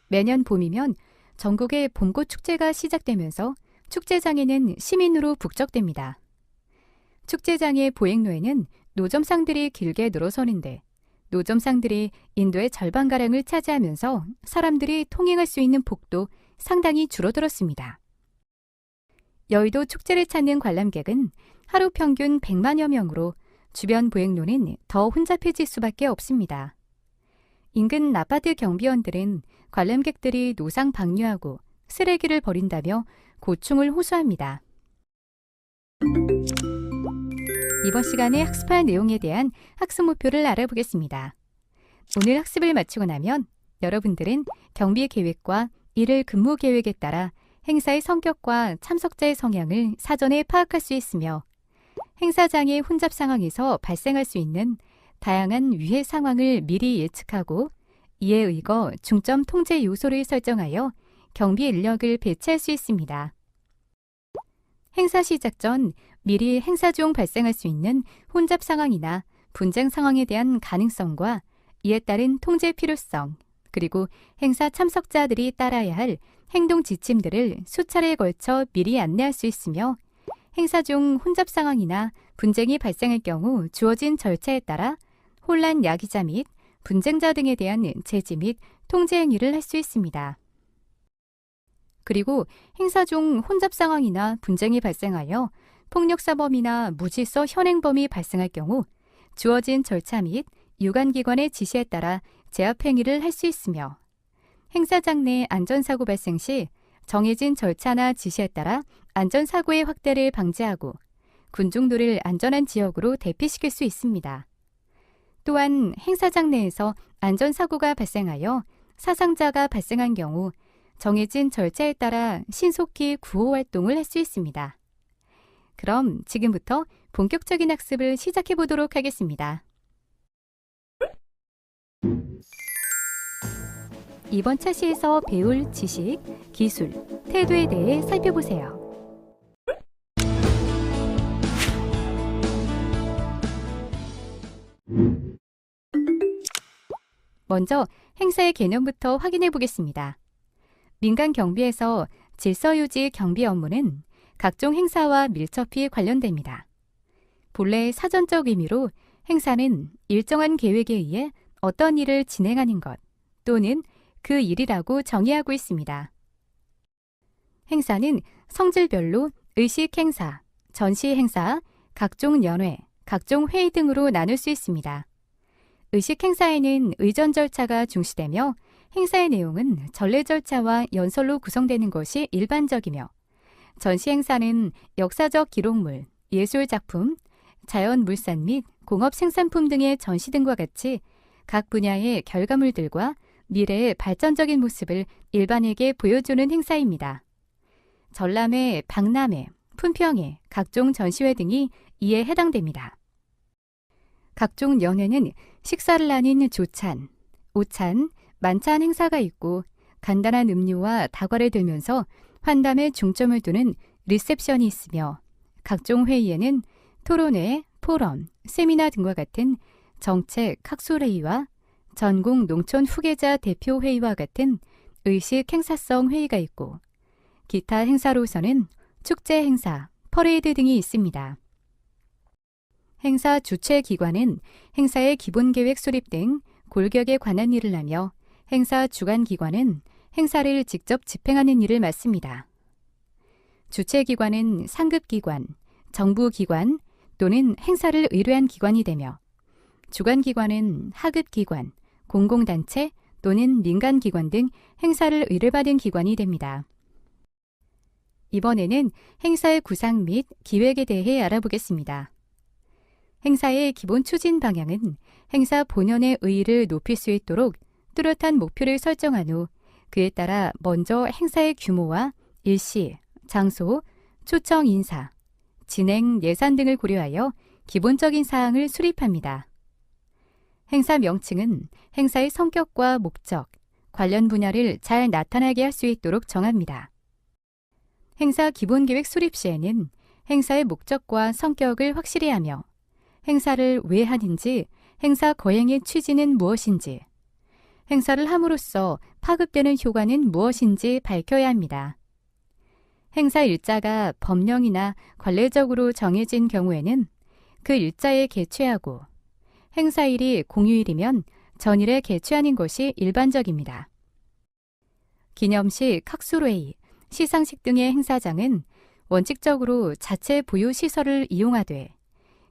매년 봄이면 전국의 봄꽃 축제가 시작되면서 축제장에는 시민으로 북적댑니다. 축제장의 보행로에는 노점상들이 길게 늘어서는데 노점상들이 인도의 절반가량을 차지하면서 사람들이 통행할 수 있는 폭도 상당히 줄어들었습니다. 여의도 축제를 찾는 관람객은 하루 평균 100만여 명으로 주변 보행로는 더 혼잡해질 수밖에 없습니다. 인근 아파트 경비원들은 관람객들이 노상 방류하고 쓰레기를 버린다며 고충을 호소합니다. 이번 시간에 학습할 내용에 대한 학습 목표를 알아보겠습니다. 오늘 학습을 마치고 나면 여러분들은 경비 계획과 일일 근무 계획에 따라 행사의 성격과 참석자의 성향을 사전에 파악할 수 있으며 행사장의 혼잡 상황에서 발생할 수 있는 다양한 위해 상황을 미리 예측하고 이에 의거 중점 통제 요소를 설정하여 경비 인력을 배치할 수 있습니다. 행사 시작 전 미리 행사 중 발생할 수 있는 혼잡 상황이나 분쟁 상황에 대한 가능성과 이에 따른 통제 필요성, 그리고 행사 참석자들이 따라야 할 행동 지침들을 수차례에 걸쳐 미리 안내할 수 있으며 행사 중 혼잡 상황이나 분쟁이 발생할 경우 주어진 절차에 따라 혼란 야기자 및 분쟁자 등에 대한 제지 및 통제 행위를 할 수 있습니다. 그리고 행사 중 혼잡 상황이나 분쟁이 발생하여 폭력사범이나 무질서 현행범이 발생할 경우 주어진 절차 및 유관기관의 지시에 따라 제압 행위를 할 수 있으며 행사장 내 안전사고 발생 시 정해진 절차나 지시에 따라 안전사고의 확대를 방지하고 군중들을 안전한 지역으로 대피시킬 수 있습니다. 또한 행사장 내에서 안전사고가 발생하여 사상자가 발생한 경우 정해진 절차에 따라 신속히 구호 활동을 할 수 있습니다. 그럼 지금부터 본격적인 학습을 시작해 보도록 하겠습니다. 이번 차시에서 배울 지식, 기술, 태도에 대해 살펴보세요. 먼저 행사의 개념부터 확인해 보겠습니다. 민간 경비에서 질서유지 경비 업무는 각종 행사와 밀접히 관련됩니다. 본래 사전적 의미로 행사는 일정한 계획에 의해 어떤 일을 진행하는 것 또는 그 일이라고 정의하고 있습니다. 행사는 성질별로 의식 행사, 전시 행사, 각종 연회, 각종 회의 등으로 나눌 수 있습니다. 의식 행사에는 의전 절차가 중시되며 행사의 내용은 전례 절차와 연설로 구성되는 것이 일반적이며 전시 행사는 역사적 기록물, 예술 작품, 자연 물산 및 공업 생산품 등의 전시 등과 같이 각 분야의 결과물들과 미래의 발전적인 모습을 일반에게 보여주는 행사입니다. 전람회, 박람회, 품평회, 각종 전시회 등이 이에 해당됩니다. 각종 연회는 식사를 나뉜 조찬, 오찬, 만찬 행사가 있고 간단한 음료와 다과를 들면서 환담에 중점을 두는 리셉션이 있으며 각종 회의에는 토론회, 포럼, 세미나 등과 같은 정책, 학술회의와 전국 농촌 후계자 대표회의와 같은 의식 행사성 회의가 있고 기타 행사로서는 축제 행사, 퍼레이드 등이 있습니다. 행사 주최 기관은 행사의 기본계획 수립 등 골격에 관한 일을 하며 행사 주관 기관은 행사를 직접 집행하는 일을 맡습니다. 주최 기관은 상급기관, 정부기관 또는 행사를 의뢰한 기관이 되며 주관 기관은 하급기관, 공공단체 또는 민간기관 등 행사를 의뢰받은 기관이 됩니다. 이번에는 행사의 구상 및 기획에 대해 알아보겠습니다. 행사의 기본 추진 방향은 행사 본연의 의의를 높일 수 있도록 뚜렷한 목표를 설정한 후 그에 따라 먼저 행사의 규모와 일시, 장소, 초청 인사, 진행 예산 등을 고려하여 기본적인 사항을 수립합니다. 행사 명칭은 행사의 성격과 목적, 관련 분야를 잘 나타나게 할 수 있도록 정합니다. 행사 기본계획 수립 시에는 행사의 목적과 성격을 확실히 하며 행사를 왜 하는지, 행사 거행의 취지는 무엇인지, 행사를 함으로써 파급되는 효과는 무엇인지 밝혀야 합니다. 행사 일자가 법령이나 관례적으로 정해진 경우에는 그 일자에 개최하고 행사일이 공휴일이면 전일에 개최하는 것이 일반적입니다. 기념식, 학술회의, 시상식 등의 행사장은 원칙적으로 자체 보유 시설을 이용하되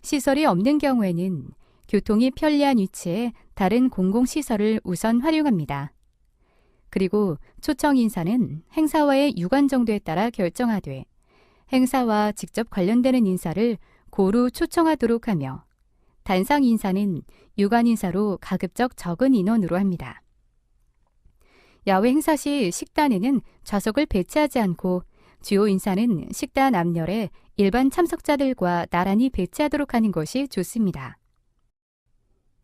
시설이 없는 경우에는 교통이 편리한 위치에 다른 공공시설을 우선 활용합니다. 그리고 초청 인사는 행사와의 유관 정도에 따라 결정하되 행사와 직접 관련되는 인사를 고루 초청하도록 하며 단상 인사는 유관 인사로 가급적 적은 인원으로 합니다. 야외 행사 시 식단에는 좌석을 배치하지 않고 주요 인사는 식단 앞열에 일반 참석자들과 나란히 배치하도록 하는 것이 좋습니다.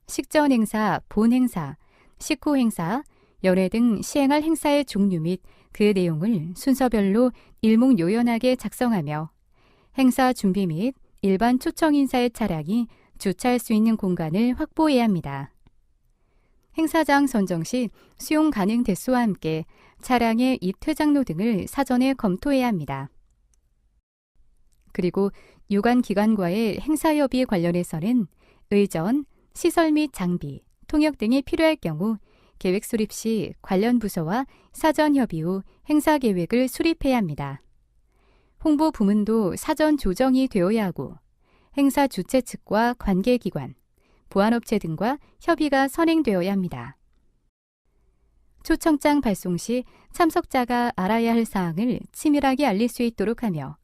식전 행사, 본 행사, 식후 행사, 연회 등 시행할 행사의 종류 및 그 내용을 순서별로 일목요연하게 작성하며 행사 준비 및 일반 초청 인사의 차량이 주차할 수 있는 공간을 확보해야 합니다. 행사장 선정 시 수용 가능 대수와 함께 차량의 입퇴장로 등을 사전에 검토해야 합니다. 그리고 유관 기관과의 행사 협의 관련해서는 의전, 시설 및 장비, 통역 등이 필요할 경우 계획 수립 시 관련 부서와 사전 협의 후 행사 계획을 수립해야 합니다. 홍보 부문도 사전 조정이 되어야 하고 행사 주최 측과 관계기관, 보안업체 등과 협의가 선행되어야 합니다. 초청장 발송 시 참석자가 알아야 할 사항을 치밀하게 알릴 수 있도록 하며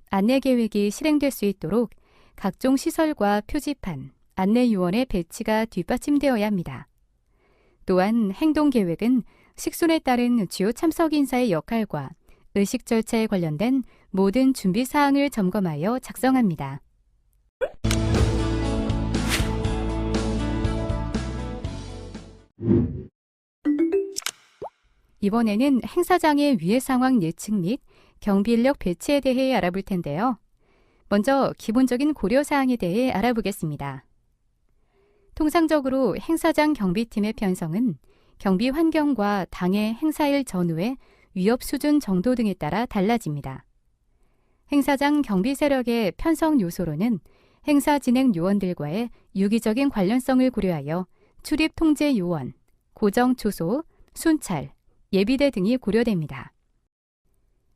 안내 계획이 실행될 수 있도록 각종 시설과 표지판, 안내 요원의 배치가 뒷받침되어야 합니다. 또한 행동 계획은 식순에 따른 주요 참석 인사의 역할과 의식 절차에 관련된 모든 준비 사항을 점검하여 작성합니다. 이번에는 행사장의 위해 상황 예측 및 경비 인력 배치에 대해 알아볼 텐데요. 먼저 기본적인 고려사항에 대해 알아보겠습니다. 통상적으로 행사장 경비팀의 편성은 경비 환경과 당해 행사일 전후의 위협 수준 정도 등에 따라 달라집니다. 행사장 경비 세력의 편성 요소로는 행사 진행 요원들과의 유기적인 관련성을 고려하여 출입 통제 요원, 고정 초소, 순찰, 예비대 등이 고려됩니다.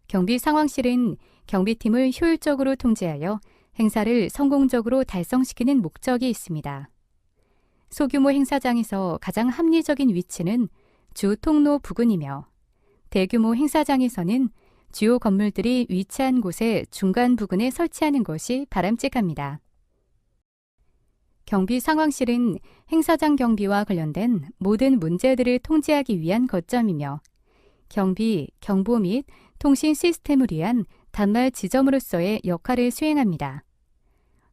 경비 상황실은 경비팀을 효율적으로 통제하여 행사를 성공적으로 달성시키는 목적이 있습니다. 소규모 행사장에서 가장 합리적인 위치는 주 통로 부근이며 대규모 행사장에서는 주요 건물들이 위치한 곳의 중간 부근에 설치하는 것이 바람직합니다. 경비 상황실은 행사장 경비와 관련된 모든 문제들을 통제하기 위한 거점이며 경비, 경보 및 통신 시스템을 위한 단말 지점으로서의 역할을 수행합니다.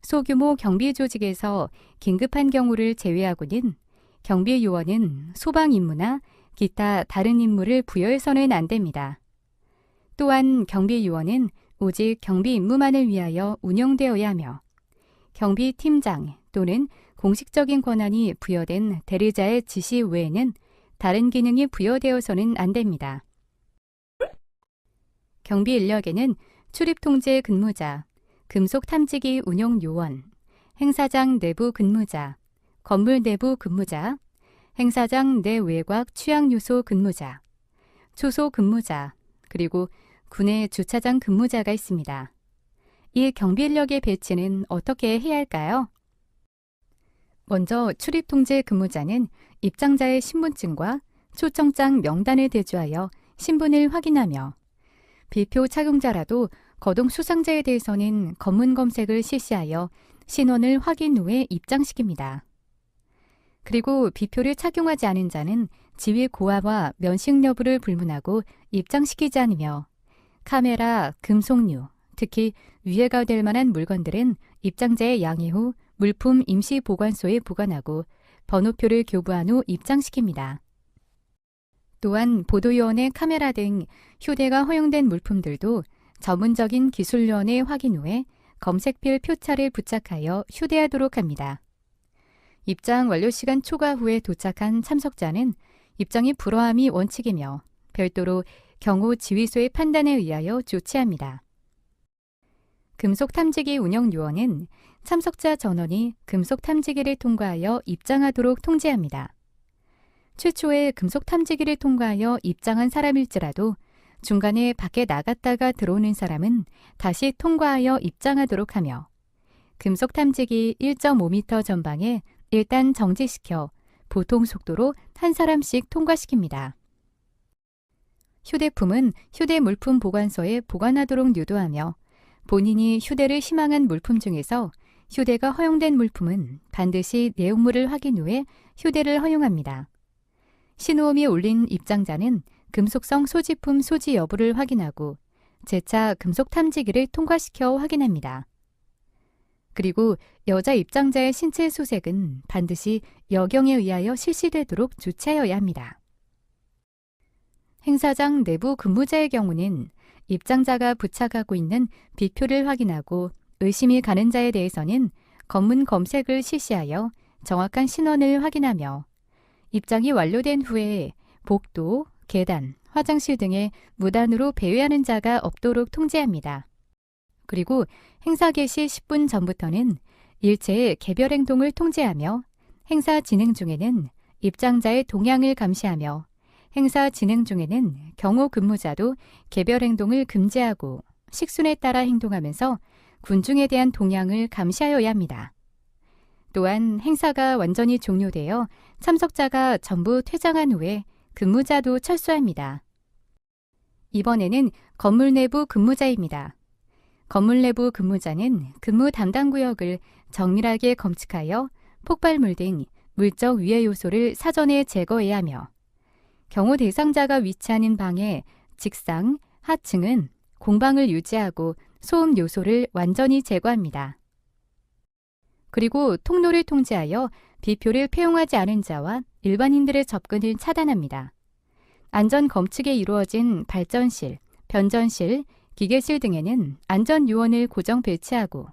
소규모 경비 조직에서 긴급한 경우를 제외하고는 경비 요원은 소방 임무나 기타 다른 임무를 부여해서는 안 됩니다. 또한 경비 요원은 오직 경비 임무만을 위하여 운영되어야 하며 경비 팀장 또는 공식적인 권한이 부여된 대리자의 지시 외에는 다른 기능이 부여되어서는 안 됩니다. 경비 인력에는 출입 통제 근무자, 금속 탐지기 운용 요원, 행사장 내부 근무자, 건물 내부 근무자, 행사장 내외곽 취약 요소 근무자, 초소 근무자, 그리고 군내 주차장 근무자가 있습니다. 이 경비 인력의 배치는 어떻게 해야 할까요? 먼저 출입 통제 근무자는 입장자의 신분증과 초청장 명단을 대조하여 신분을 확인하며 비표 착용자라도 거동 수상자에 대해서는 검문 검색을 실시하여 신원을 확인 후에 입장시킵니다. 그리고 비표를 착용하지 않은 자는 지위 고하와 면식 여부를 불문하고 입장시키지 않으며 카메라, 금속류, 특히 위해가 될 만한 물건들은 입장자의 양해 후 물품 임시 보관소에 보관하고 번호표를 교부한 후 입장시킵니다. 또한 보도요원의 카메라 등 휴대가 허용된 물품들도 전문적인 기술요원의 확인 후에 검색필 표차를 부착하여 휴대하도록 합니다. 입장 완료 시간 초과 후에 도착한 참석자는 입장이 불허함이 원칙이며 별도로 경호 지휘소의 판단에 의하여 조치합니다. 금속 탐지기 운영 요원은 참석자 전원이 금속 탐지기를 통과하여 입장하도록 통지합니다. 최초에 금속 탐지기를 통과하여 입장한 사람일지라도 중간에 밖에 나갔다가 들어오는 사람은 다시 통과하여 입장하도록 하며 금속 탐지기 1.5m 전방에 일단 정지시켜 보통 속도로 한 사람씩 통과시킵니다. 휴대품은 휴대 물품 보관소에 보관하도록 유도하며 본인이 휴대를 희망한 물품 중에서 휴대가 허용된 물품은 반드시 내용물을 확인 후에 휴대를 허용합니다. 신호음이 울린 입장자는 금속성 소지품 소지 여부를 확인하고 재차 금속 탐지기를 통과시켜 확인합니다. 그리고 여자 입장자의 신체 수색은 반드시 여경에 의하여 실시되도록 조치하여야 합니다. 행사장 내부 근무자의 경우는 입장자가 부착하고 있는 비표를 확인하고 의심이 가는 자에 대해서는 검문 검색을 실시하여 정확한 신원을 확인하며 입장이 완료된 후에 복도, 계단, 화장실 등에 무단으로 배회하는 자가 없도록 통제합니다. 그리고 행사 개시 10분 전부터는 일체의 개별 행동을 통제하며 행사 진행 중에는 입장자의 동향을 감시하며 행사 진행 중에는 경호 근무자도 개별 행동을 금지하고 식순에 따라 행동하면서 군중에 대한 동향을 감시하여야 합니다. 또한 행사가 완전히 종료되어 참석자가 전부 퇴장한 후에 근무자도 철수합니다. 이번에는 건물 내부 근무자입니다. 건물 내부 근무자는 근무 담당 구역을 정밀하게 검측하여 폭발물 등 물적 위해 요소를 사전에 제거해야 하며 경호 대상자가 위치하는 방의 직상, 하층은 공방을 유지하고 소음 요소를 완전히 제거합니다. 그리고 통로를 통제하여 비표를 폐용하지 않은 자와 일반인들의 접근을 차단합니다. 안전 검측에 이루어진 발전실, 변전실, 기계실 등에는 안전요원을 고정 배치하고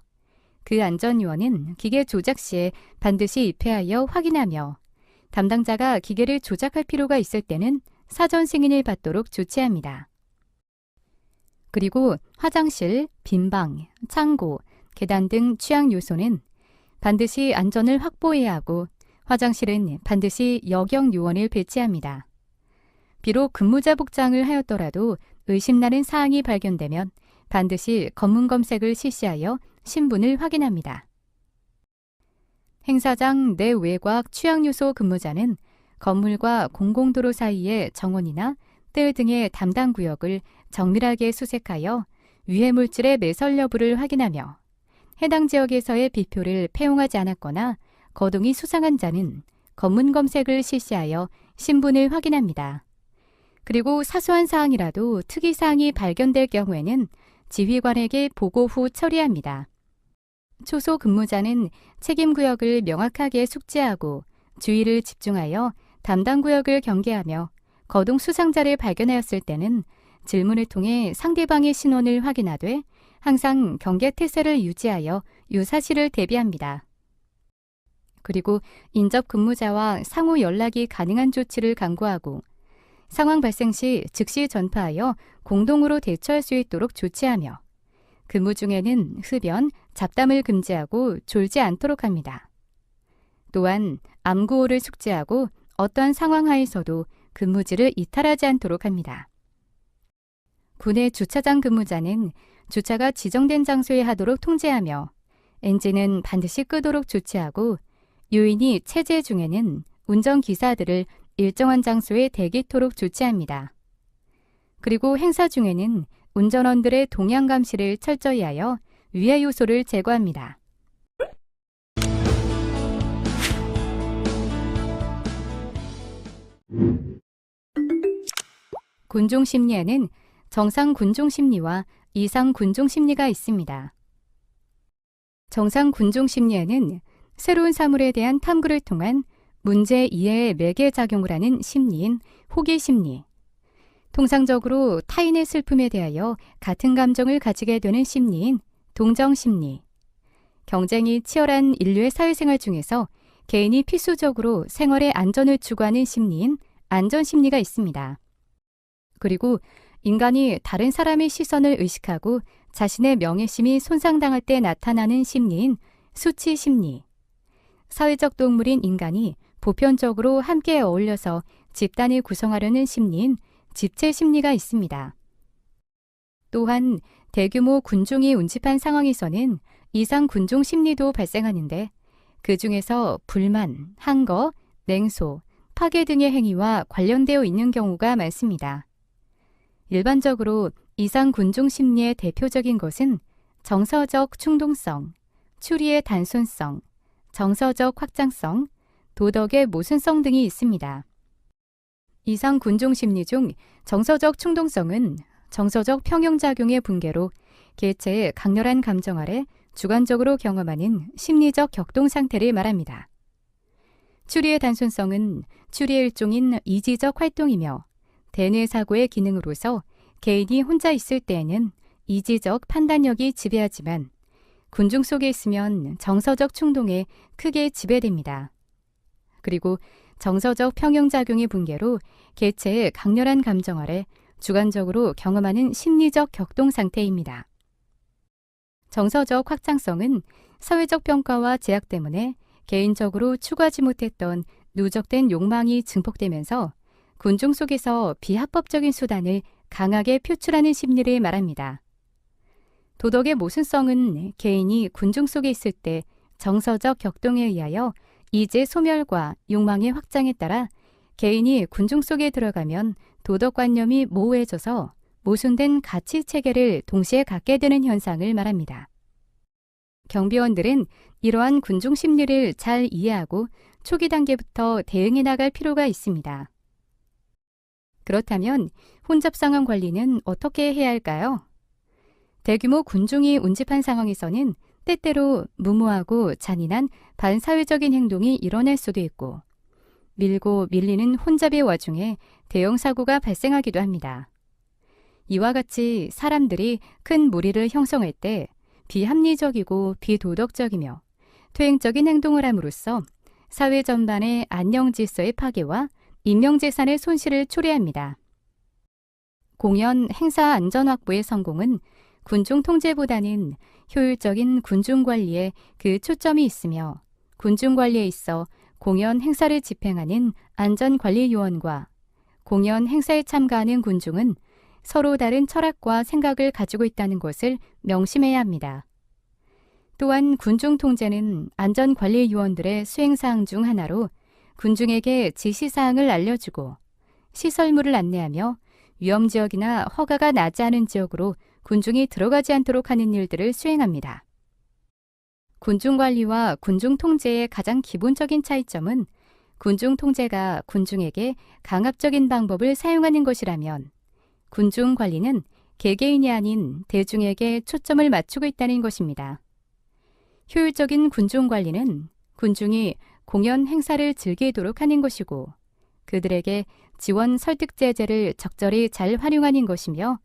그 안전요원은 기계 조작 시에 반드시 입회하여 확인하며 담당자가 기계를 조작할 필요가 있을 때는 사전 승인을 받도록 조치합니다. 그리고 화장실, 빈방, 창고, 계단 등 취약 요소는 반드시 안전을 확보해야 하고 화장실은 반드시 여경 요원을 배치합니다. 비록 근무자 복장을 하였더라도 의심나는 사항이 발견되면 반드시 검문 검색을 실시하여 신분을 확인합니다. 행사장 내외곽 취약요소 근무자는 건물과 공공도로 사이의 정원이나 뜰 등의 담당 구역을 정밀하게 수색하여 위해 물질의 매설 여부를 확인하며 해당 지역에서의 비표를 폐용하지 않았거나 거동이 수상한 자는 검문 검색을 실시하여 신분을 확인합니다. 그리고 사소한 사항이라도 특이 사항이 발견될 경우에는 지휘관에게 보고 후 처리합니다. 초소 근무자는 책임 구역을 명확하게 숙지하고 주의를 집중하여 담당 구역을 경계하며 거동 수상자를 발견하였을 때는 질문을 통해 상대방의 신원을 확인하되 항상 경계 태세를 유지하여 유사시를 대비합니다. 그리고 인접 근무자와 상호 연락이 가능한 조치를 강구하고 상황 발생 시 즉시 전파하여 공동으로 대처할 수 있도록 조치하며 근무 중에는 흡연, 잡담을 금지하고 졸지 않도록 합니다. 또한 암구호를 숙지하고 어떠한 상황 하에서도 근무지를 이탈하지 않도록 합니다. 군의 주차장 근무자는 주차가 지정된 장소에 하도록 통제하며 엔진은 반드시 끄도록 조치하고 요인이 체제 중에는 운전기사들을 일정한 장소에 대기토록 조치합니다. 그리고 행사 중에는 운전원들의 동향 감시를 철저히 하여 위해 요소를 제거합니다. 군종 심리에는 정상 군종 심리와 이상 군종 심리가 있습니다. 정상 군종 심리에는 새로운 사물에 대한 탐구를 통한 문제 이해에 매개 작용을 하는 심리인 호기 심리, 통상적으로 타인의 슬픔에 대하여 같은 감정을 가지게 되는 심리인 동정 심리, 경쟁이 치열한 인류의 사회생활 중에서 개인이 필수적으로 생활의 안전을 추구하는 심리인 안전심리가 있습니다. 그리고 인간이 다른 사람의 시선을 의식하고 자신의 명예심이 손상당할 때 나타나는 심리인 수치심리. 사회적 동물인 인간이 보편적으로 함께 어울려서 집단을 구성하려는 심리인 집체심리가 있습니다. 또한 대규모 군중이 운집한 상황에서는 이상 군종 심리도 발생하는데 그 중에서 불만, 항거, 냉소, 파괴 등의 행위와 관련되어 있는 경우가 많습니다. 일반적으로 이상 군종 심리의 대표적인 것은 정서적 충동성, 추리의 단순성, 정서적 확장성, 도덕의 모순성 등이 있습니다. 이상 군종 심리 중 정서적 충동성은 정서적 평형작용의 붕괴로 개체의 강렬한 감정 아래 주관적으로 경험하는 심리적 격동 상태를 말합니다. 추리의 단순성은 추리의 일종인 이지적 활동이며 대뇌 사고의 기능으로서 개인이 혼자 있을 때에는 이지적 판단력이 지배하지만 군중 속에 있으면 정서적 충동에 크게 지배됩니다. 그리고 정서적 평형작용의 붕괴로 개체의 강렬한 감정 아래 주관적으로 경험하는 심리적 격동 상태입니다. 정서적 확장성은 사회적 평가와 제약 때문에 개인적으로 추구하지 못했던 누적된 욕망이 증폭되면서 군중 속에서 비합법적인 수단을 강하게 표출하는 심리를 말합니다. 도덕의 모순성은 개인이 군중 속에 있을 때 정서적 격동에 의하여 이제 소멸과 욕망의 확장에 따라 개인이 군중 속에 들어가면 도덕관념이 모호해져서 모순된 가치 체계를 동시에 갖게 되는 현상을 말합니다. 경비원들은 이러한 군중 심리를 잘 이해하고 초기 단계부터 대응해 나갈 필요가 있습니다. 그렇다면 혼잡 상황 관리는 어떻게 해야 할까요? 대규모 군중이 운집한 상황에서는 때때로 무모하고 잔인한 반사회적인 행동이 일어날 수도 있고 밀고 밀리는 혼잡의 와중에 대형 사고가 발생하기도 합니다. 이와 같이 사람들이 큰 무리를 형성할 때 비합리적이고 비도덕적이며 퇴행적인 행동을 함으로써 사회 전반의 안녕 질서의 파괴와 인명재산의 손실을 초래합니다. 공연 행사 안전 확보의 성공은 군중 통제보다는 효율적인 군중 관리에 그 초점이 있으며 군중 관리에 있어 공연 행사를 집행하는 안전관리요원과 공연 행사에 참가하는 군중은 서로 다른 철학과 생각을 가지고 있다는 것을 명심해야 합니다. 또한 군중 통제는 안전관리요원들의 수행사항 중 하나로 군중에게 지시사항을 알려주고 시설물을 안내하며 위험지역이나 허가가 나지 않은 지역으로 군중이 들어가지 않도록 하는 일들을 수행합니다. 군중관리와 군중통제의 가장 기본적인 차이점은 군중통제가 군중에게 강압적인 방법을 사용하는 것이라면 군중관리는 개개인이 아닌 대중에게 초점을 맞추고 있다는 것입니다. 효율적인 군중관리는 군중이 공연 행사를 즐기도록 하는 것이고 그들에게 지원 설득 제재를 적절히 잘 활용하는 것이며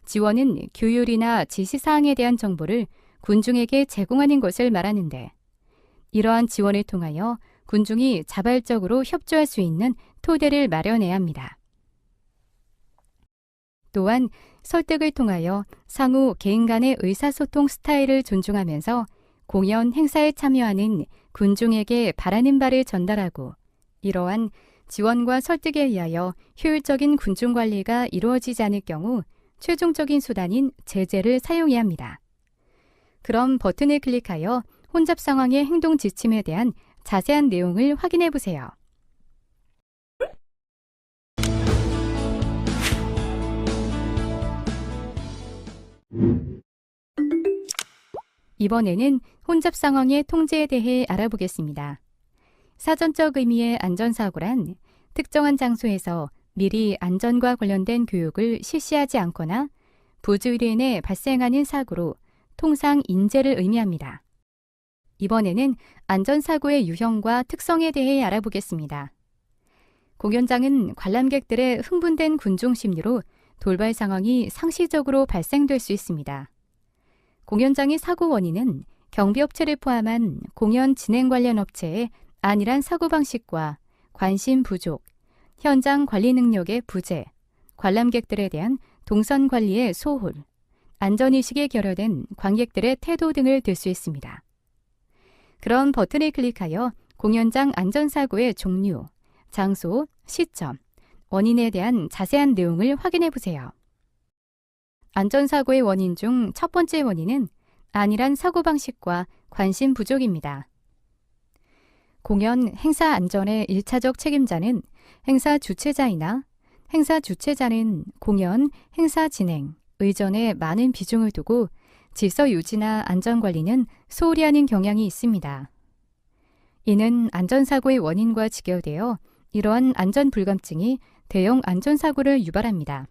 지원은 규율이나 지시사항에 대한 정보를 군중에게 제공하는 것을 말하는데 이러한 지원을 통하여 군중이 자발적으로 협조할 수 있는 토대를 마련해야 합니다. 또한 설득을 통하여 상호 개인 간의 의사소통 스타일을 존중하면서 공연 행사에 참여하는 군중에게 바라는 바를 전달하고 이러한 지원과 설득에 의하여 효율적인 군중관리가 이루어지지 않을 경우 최종적인 수단인 제재를 사용해야 합니다. 그럼 버튼을 클릭하여 혼잡 상황의 행동 지침에 대한 자세한 내용을 확인해 보세요. 이번에는 혼잡 상황의 통제에 대해 알아보겠습니다. 사전적 의미의 안전사고란 특정한 장소에서 미리 안전과 관련된 교육을 실시하지 않거나 부주의로 인해 발생하는 사고로 통상 인재를 의미합니다. 이번에는 안전사고의 유형과 특성에 대해 알아보겠습니다. 공연장은 관람객들의 흥분된 군중 심리로 돌발 상황이 상시적으로 발생될 수 있습니다. 공연장의 사고 원인은 경비업체를 포함한 공연 진행 관련 업체의 안일한 사고방식과 관심 부족, 현장 관리 능력의 부재, 관람객들에 대한 동선 관리의 소홀, 안전의식에 결여된 관객들의 태도 등을 들 수 있습니다. 그런 버튼을 클릭하여 공연장 안전사고의 종류, 장소, 시점, 원인에 대한 자세한 내용을 확인해 보세요. 안전사고의 원인 중 첫 번째 원인은 안일한 사고방식과 관심 부족입니다. 공연 행사 안전의 1차적 책임자는 행사 주최자이나 행사 주최자는 공연, 행사 진행, 의전에 많은 비중을 두고 질서 유지나 안전관리는 소홀히 하는 경향이 있습니다. 이는 안전사고의 원인과 직결되어 이러한 안전불감증이 대형 안전사고를 유발합니다.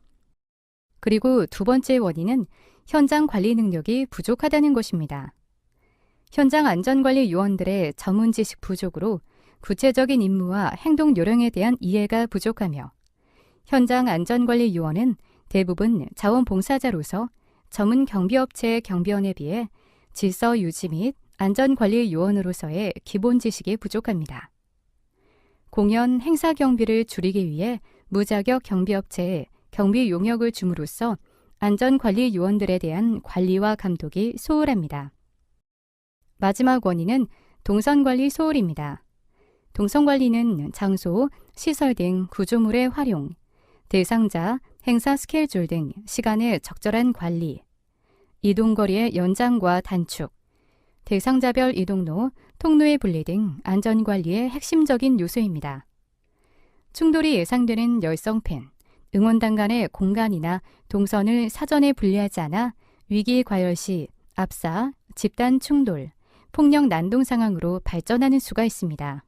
그리고 두 번째 원인은 현장 관리 능력이 부족하다는 것입니다. 현장 안전관리 요원들의 전문 지식 부족으로 구체적인 임무와 행동 요령에 대한 이해가 부족하며 현장 안전관리 요원은 대부분 자원봉사자로서 전문 경비업체의 경비원에 비해 질서 유지 및 안전관리 요원으로서의 기본 지식이 부족합니다. 공연 행사 경비를 줄이기 위해 무자격 경비업체에 경비 용역을 줌으로써 안전관리 요원들에 대한 관리와 감독이 소홀합니다. 마지막 원인은 동선관리 소홀입니다. 동선관리는 장소, 시설 등 구조물의 활용, 대상자, 행사 스케줄 등 시간의 적절한 관리, 이동거리의 연장과 단축, 대상자별 이동로, 통로의 분리 등 안전관리의 핵심적인 요소입니다. 충돌이 예상되는 열성팬, 응원단 간의 공간이나 동선을 사전에 분리하지 않아 위기 과열 시 압사, 집단 충돌, 폭력 난동 상황으로 발전하는 수가 있습니다.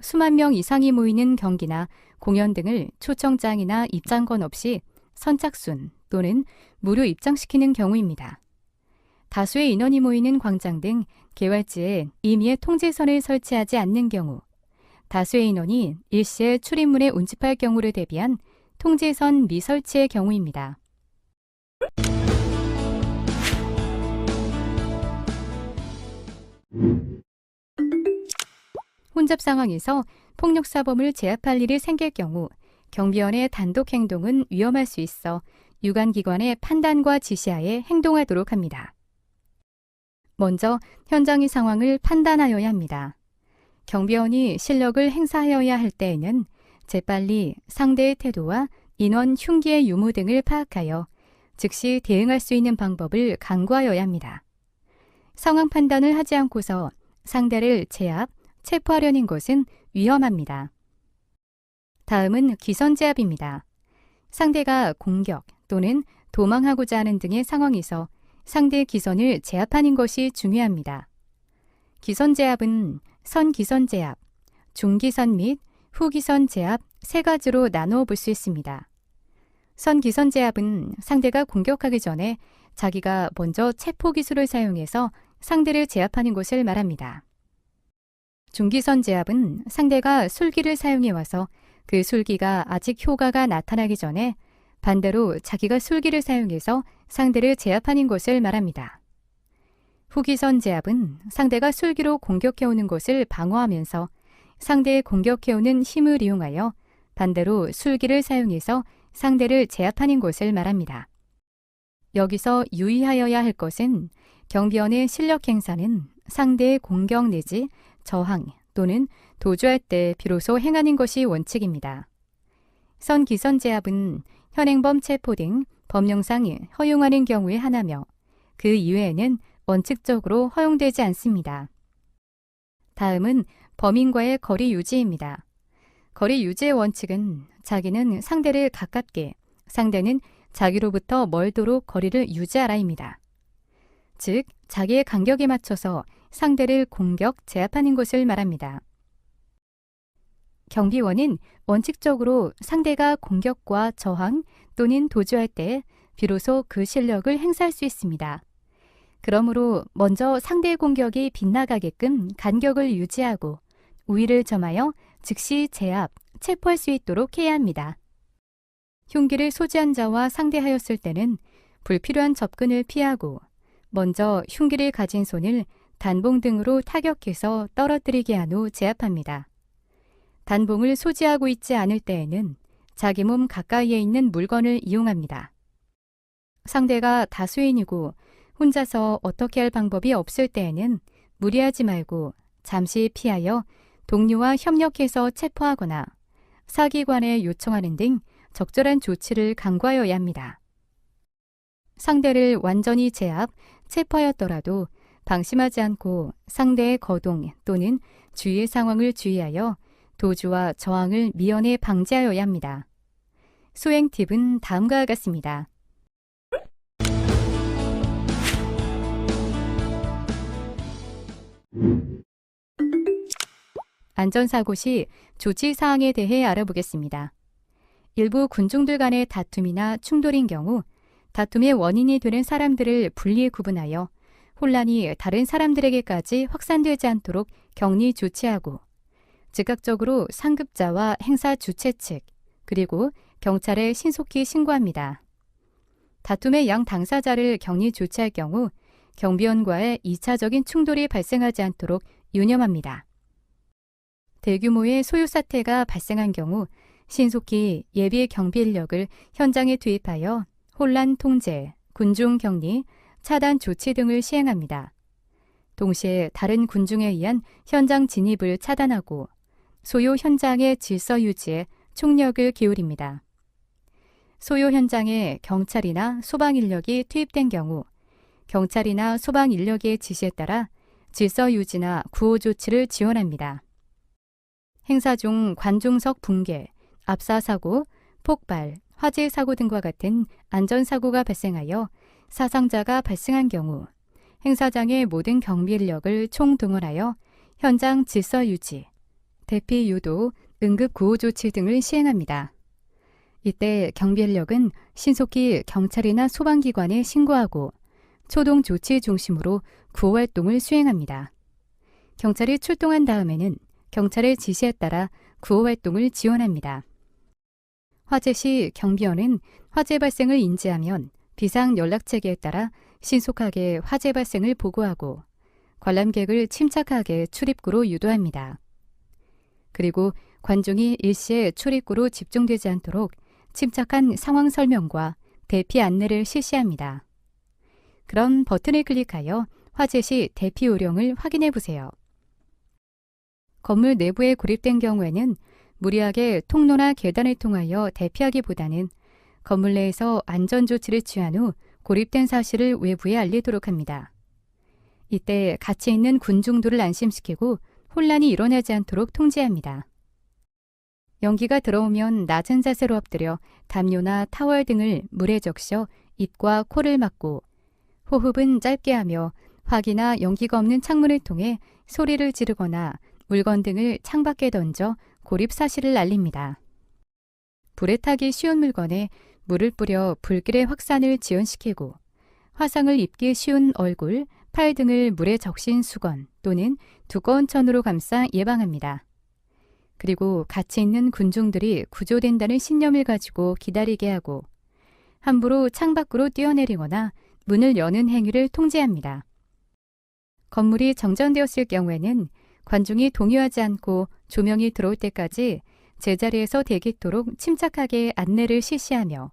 수만 명 이상이 모이는 경기나 공연 등을 초청장이나 입장권 없이 선착순 또는 무료 입장시키는 경우입니다. 다수의 인원이 모이는 광장 등 개활지에 임의의 통제선을 설치하지 않는 경우, 다수의 인원이 일시에 출입문에 운집할 경우를 대비한 통제선 미설치의 경우입니다. 혼잡 상황에서 폭력사범을 제압할 일이 생길 경우 경비원의 단독 행동은 위험할 수 있어 유관기관의 판단과 지시하에 행동하도록 합니다. 먼저 현장의 상황을 판단하여야 합니다. 경비원이 실력을 행사하여야 할 때에는 재빨리 상대의 태도와 인원 흉기의 유무 등을 파악하여 즉시 대응할 수 있는 방법을 강구하여야 합니다. 상황 판단을 하지 않고서 상대를 제압, 체포하려는 것은 위험합니다. 다음은 기선제압입니다. 상대가 공격 또는 도망하고자 하는 등의 상황에서 상대의 기선을 제압하는 것이 중요합니다. 기선제압은 선기선제압, 중기선 및 후기선 제압 세 가지로 나누어 볼 수 있습니다. 선기선제압은 상대가 공격하기 전에 자기가 먼저 체포 기술을 사용해서 상대를 제압하는 것을 말합니다. 중기선 제압은 상대가 술기를 사용해 와서 그 술기가 아직 효과가 나타나기 전에 반대로 자기가 술기를 사용해서 상대를 제압하는 것을 말합니다. 후기선 제압은 상대가 술기로 공격해오는 것을 방어하면서 상대의 공격해오는 힘을 이용하여 반대로 술기를 사용해서 상대를 제압하는 것을 말합니다. 여기서 유의하여야 할 것은 경비원의 실력 행사는 상대의 공격 내지 저항 또는 도주할 때 비로소 행하는 것이 원칙입니다. 선기선 제압은 현행범 체포 등 법령상 허용하는 경우에 하나며 그 이외에는 원칙적으로 허용되지 않습니다. 다음은 범인과의 거리 유지입니다. 거리 유지의 원칙은 자기는 상대를 가깝게, 상대는 자기로부터 멀도록 거리를 유지하라입니다. 즉, 자기의 간격에 맞춰서 상대를 공격, 제압하는 것을 말합니다. 경비원은 원칙적으로 상대가 공격과 저항 또는 도주할 때 비로소 그 실력을 행사할 수 있습니다. 그러므로 먼저 상대의 공격이 빗나가게끔 간격을 유지하고 우위를 점하여 즉시 제압, 체포할 수 있도록 해야 합니다. 흉기를 소지한 자와 상대하였을 때는 불필요한 접근을 피하고 먼저 흉기를 가진 손을 단봉 등으로 타격해서 떨어뜨리게 한 후 제압합니다. 단봉을 소지하고 있지 않을 때에는 자기 몸 가까이에 있는 물건을 이용합니다. 상대가 다수인이고 혼자서 어떻게 할 방법이 없을 때에는 무리하지 말고 잠시 피하여 동료와 협력해서 체포하거나 사기관에 요청하는 등 적절한 조치를 강구하여야 합니다. 상대를 완전히 제압, 체포하였더라도 방심하지 않고 상대의 거동 또는 주위의 상황을 주의하여 도주와 저항을 미연에 방지하여야 합니다. 수행 팁은 다음과 같습니다. 안전사고 시 조치사항에 대해 알아보겠습니다. 일부 군중들 간의 다툼이나 충돌인 경우 다툼의 원인이 되는 사람들을 분리 구분하여 혼란이 다른 사람들에게까지 확산되지 않도록 격리 조치하고 즉각적으로 상급자와 행사 주최 측 그리고 경찰에 신속히 신고합니다. 다툼의 양 당사자를 격리 조치할 경우 경비원과의 2차적인 충돌이 발생하지 않도록 유념합니다. 대규모의 소요 사태가 발생한 경우 신속히 예비 경비 인력을 현장에 투입하여 혼란 통제, 군중 격리, 차단 조치 등을 시행합니다. 동시에 다른 군중에 의한 현장 진입을 차단하고 소요 현장의 질서 유지에 총력을 기울입니다. 소요 현장에 경찰이나 소방 인력이 투입된 경우 경찰이나 소방 인력의 지시에 따라 질서 유지나 구호 조치를 지원합니다. 행사 중 관중석 붕괴, 압사사고, 폭발, 화재 사고 등과 같은 안전사고가 발생하여 사상자가 발생한 경우 행사장의 모든 경비 인력을 총동원하여 현장 질서 유지, 대피 유도, 응급 구호 조치 등을 시행합니다. 이때 경비 인력은 신속히 경찰이나 소방기관에 신고하고 초동 조치 중심으로 구호 활동을 수행합니다. 경찰이 출동한 다음에는 경찰의 지시에 따라 구호 활동을 지원합니다. 화재 시 경비원은 화재 발생을 인지하면 비상 연락체계에 따라 신속하게 화재 발생을 보고하고 관람객을 침착하게 출입구로 유도합니다. 그리고 관중이 일시에 출입구로 집중되지 않도록 침착한 상황 설명과 대피 안내를 실시합니다. 그럼 버튼을 클릭하여 화재 시 대피 요령을 확인해 보세요. 건물 내부에 고립된 경우에는 무리하게 통로나 계단을 통하여 대피하기보다는 건물 내에서 안전조치를 취한 후 고립된 사실을 외부에 알리도록 합니다. 이때 같이 있는 군중들을 안심시키고 혼란이 일어나지 않도록 통제합니다. 연기가 들어오면 낮은 자세로 엎드려 담요나 타월 등을 물에 적셔 입과 코를 막고 호흡은 짧게 하며 화기나 연기가 없는 창문을 통해 소리를 지르거나 물건 등을 창밖에 던져 고립 사실을 알립니다. 불에 타기 쉬운 물건에 물을 뿌려 불길의 확산을 지연시키고 화상을 입기 쉬운 얼굴, 팔 등을 물에 적신 수건 또는 두꺼운 천으로 감싸 예방합니다. 그리고 같이 있는 군중들이 구조된다는 신념을 가지고 기다리게 하고 함부로 창밖으로 뛰어내리거나 문을 여는 행위를 통제합니다. 건물이 정전되었을 경우에는 관중이 동요하지 않고 조명이 들어올 때까지 제자리에서 대기토록 침착하게 안내를 실시하며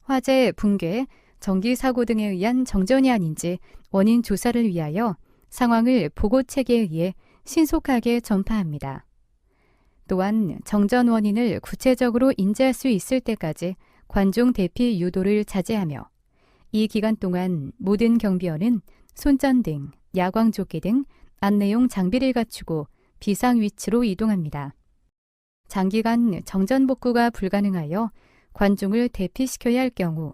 화재, 붕괴, 전기 사고 등에 의한 정전이 아닌지 원인 조사를 위하여 상황을 보고 체계에 의해 신속하게 전파합니다. 또한 정전 원인을 구체적으로 인지할 수 있을 때까지 관중 대피 유도를 자제하며 이 기간 동안 모든 경비원은 손전등, 야광조끼 등 안내용 장비를 갖추고 비상 위치로 이동합니다. 장기간 정전 복구가 불가능하여 관중을 대피시켜야 할 경우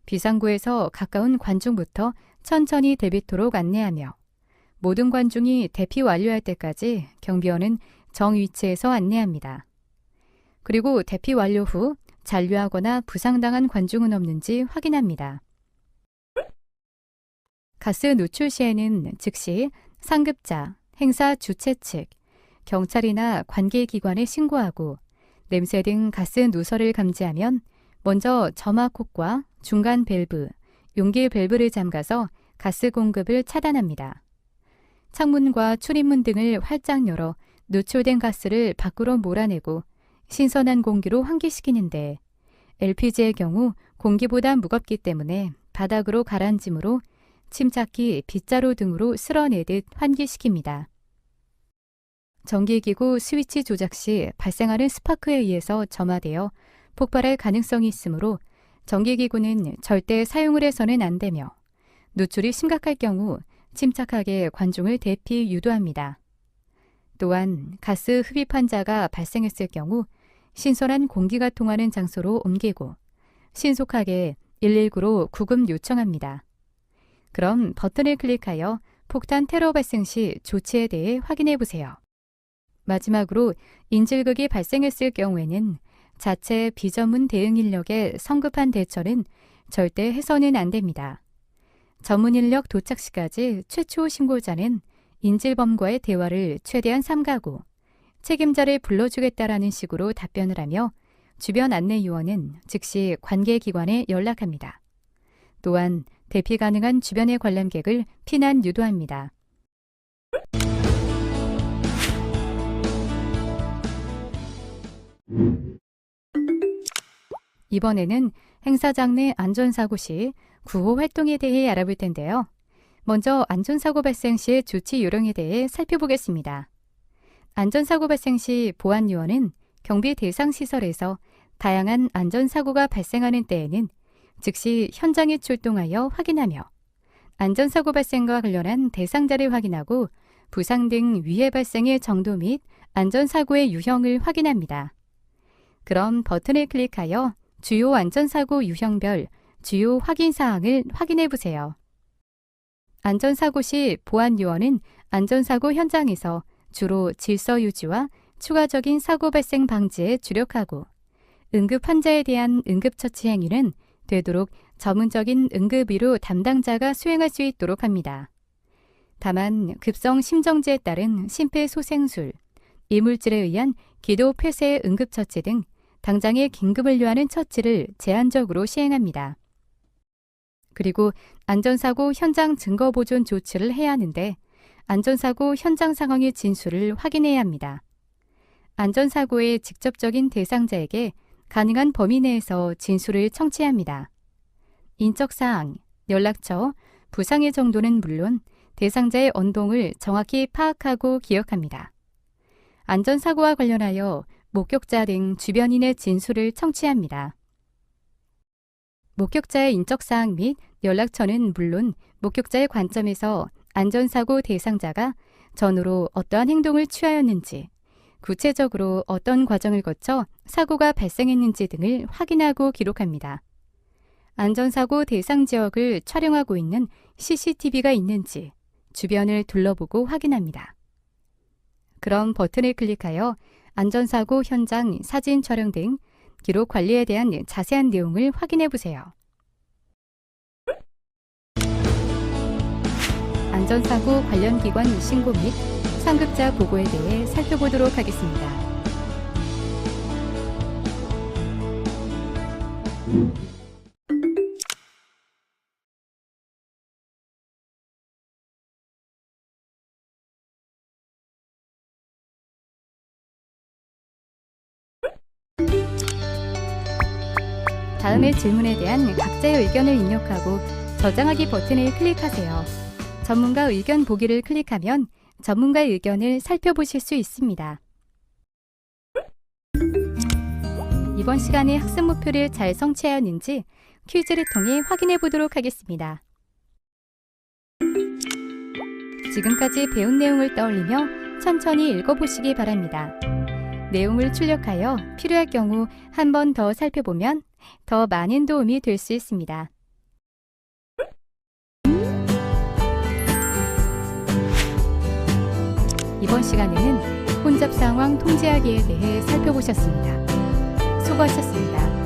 비상구에서 가까운 관중부터 천천히 대피토록 안내하며 모든 관중이 대피 완료할 때까지 경비원은 정위치에서 안내합니다. 그리고 대피 완료 후 잔류하거나 부상당한 관중은 없는지 확인합니다. 가스 누출 시에는 즉시 상급자, 행사 주최 측, 경찰이나 관계기관에 신고하고 냄새 등 가스 누설을 감지하면 먼저 점화콕과 중간 밸브, 용기 밸브를 잠가서 가스 공급을 차단합니다. 창문과 출입문 등을 활짝 열어 누출된 가스를 밖으로 몰아내고 신선한 공기로 환기시키는데 LPG의 경우 공기보다 무겁기 때문에 바닥으로 가라앉으므로 침착히 빗자루 등으로 쓸어내듯 환기시킵니다. 전기기구 스위치 조작 시 발생하는 스파크에 의해서 점화되어 폭발할 가능성이 있으므로 전기기구는 절대 사용을 해서는 안 되며 누출이 심각할 경우 침착하게 관중을 대피 유도합니다. 또한 가스 흡입 환자가 발생했을 경우 신선한 공기가 통하는 장소로 옮기고 신속하게 119로 구급 요청합니다. 그럼 버튼을 클릭하여 폭탄 테러 발생 시 조치에 대해 확인해 보세요. 마지막으로 인질극이 발생했을 경우에는 자체 비전문 대응 인력의 성급한 대처는 절대 해서는 안 됩니다. 전문 인력 도착 시까지 최초 신고자는 인질범과의 대화를 최대한 삼가고 책임자를 불러주겠다라는 식으로 답변을 하며 주변 안내 요원은 즉시 관계기관에 연락합니다. 또한 대피 가능한 주변의 관람객을 피난 유도합니다. 이번에는 행사장 내 안전사고 시 구호 활동에 대해 알아볼 텐데요. 먼저 안전사고 발생 시의 조치 요령에 대해 살펴보겠습니다. 안전사고 발생 시 보안요원은 경비 대상 시설에서 다양한 안전사고가 발생하는 때에는 즉시 현장에 출동하여 확인하며 안전사고 발생과 관련한 대상자를 확인하고 부상 등 위해 발생의 정도 및 안전사고의 유형을 확인합니다. 그럼 버튼을 클릭하여 주요 안전사고 유형별 주요 확인사항을 확인해 보세요. 안전사고 시 보안요원은 안전사고 현장에서 주로 질서 유지와 추가적인 사고 발생 방지에 주력하고 응급 환자에 대한 응급처치 행위는 되도록 전문적인 응급의료 담당자가 수행할 수 있도록 합니다. 다만 급성 심정지에 따른 심폐소생술, 이물질에 의한 기도 폐쇄 응급처치 등 당장의 긴급을 요하는 처치를 제한적으로 시행합니다. 그리고 안전사고 현장 증거 보존 조치를 해야 하는데 안전사고 현장 상황의 진술을 확인해야 합니다. 안전사고의 직접적인 대상자에게 가능한 범위 내에서 진술을 청취합니다. 인적사항, 연락처, 부상의 정도는 물론 대상자의 언동을 정확히 파악하고 기억합니다. 안전사고와 관련하여 목격자 등 주변인의 진술을 청취합니다. 목격자의 인적사항 및 연락처는 물론 목격자의 관점에서 안전사고 대상자가 전후로 어떠한 행동을 취하였는지, 구체적으로 어떤 과정을 거쳐 사고가 발생했는지 등을 확인하고 기록합니다. 안전사고 대상 지역을 촬영하고 있는 CCTV가 있는지 주변을 둘러보고 확인합니다. 그럼 버튼을 클릭하여 안전사고 현장 사진 촬영 등 기록 관리에 대한 자세한 내용을 확인해 보세요. 안전사고 관련 기관 신고 및 상급자 보고에 대해 살펴보도록 하겠습니다. 다음의 질문에 대한 각자의 의견을 입력하고 저장하기 버튼을 클릭하세요. 전문가 의견 보기를 클릭하면 전문가의 의견을 살펴보실 수 있습니다. 이번 시간에 학습 목표를 잘 성취하였는지 퀴즈를 통해 확인해 보도록 하겠습니다. 지금까지 배운 내용을 떠올리며 천천히 읽어보시기 바랍니다. 내용을 출력하여 필요할 경우 한 번 더 살펴보면 더 많은 도움이 될 수 있습니다. 이번 시간에는 혼잡 상황 통제하기에 대해 살펴보셨습니다. 수고하셨습니다.